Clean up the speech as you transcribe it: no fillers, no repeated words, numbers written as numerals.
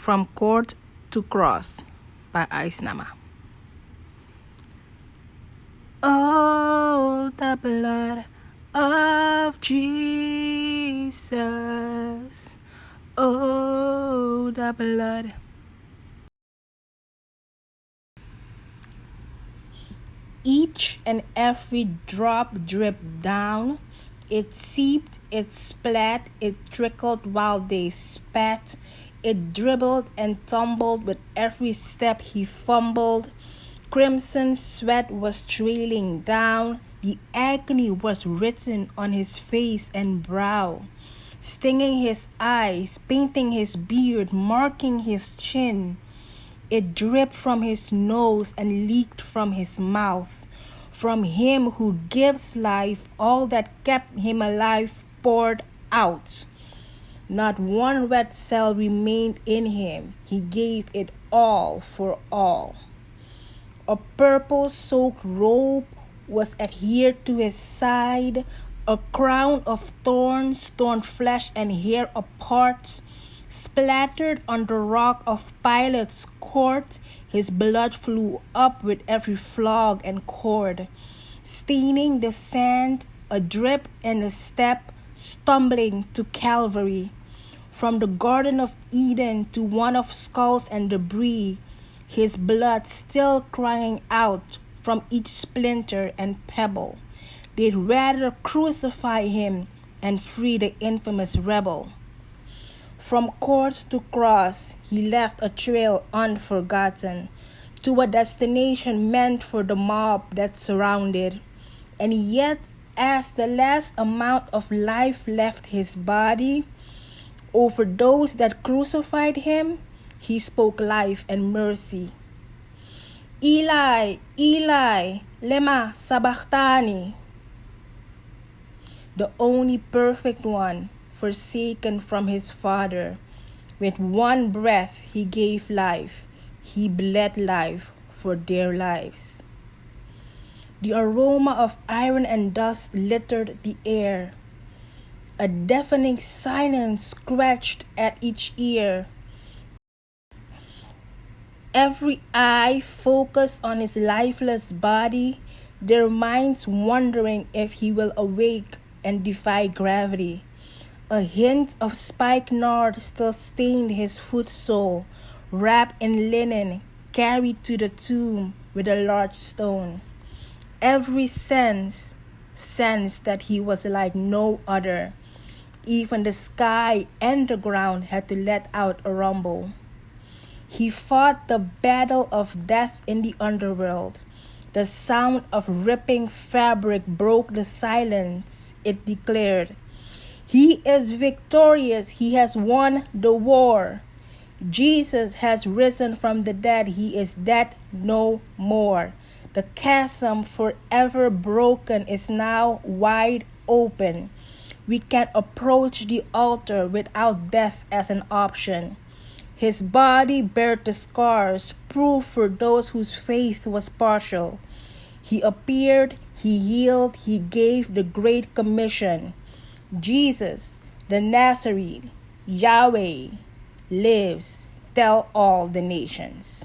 From Court to Cross by Aicnama. Oh, the blood of Jesus. Oh, the blood. Each and every drop dripped down. It seeped, it splat, it trickled while they spat. It dribbled and tumbled with every step he fumbled. Crimson sweat was trailing down. The agony was written on his face and brow, stinging his eyes, painting his beard, marking his chin. It dripped from his nose and leaked from his mouth. From him who gives life, all that kept him alive poured out. Not one red cell remained in him. He gave it all for all. A purple-soaked robe was adhered to his side. A crown of thorns torn flesh and hair apart. Splattered on the rock of Pilate's court, his blood flew up with every flog and cord, staining the sand, a drip and a step, stumbling to Calvary. From the Garden of Eden to one of skulls and debris, his blood still crying out from each splinter and pebble. They'd rather crucify him and free the infamous rebel. From court to cross, he left a trail unforgotten, to a destination meant for the mob that surrounded. And yet, as the last amount of life left his body, over those that crucified him, he spoke life and mercy. Eli, Eli, lema sabachthani. The only perfect one, forsaken from his Father. With one breath he gave life. He bled life for their lives. The aroma of iron and dust littered the air. A deafening silence scratched at each ear. Every eye focused on his lifeless body, their minds wondering if he will awake and defy gravity. A hint of spikenard still stained his foot sole, wrapped in linen, carried to the tomb with a large stone. Every sense sensed that he was like no other. Even the sky and the ground had to let out a rumble. He fought the battle of death in the underworld. The sound of ripping fabric broke the silence. It declared, "He is victorious. He has won the war. Jesus has risen from the dead. He is dead no more. The chasm forever broken is now wide open. We can approach the altar without death as an option. His body bared the scars, proof for those whose faith was partial. He appeared, he healed, he gave the Great Commission. Jesus, the Nazarene, Yahweh, lives. Tell all the nations."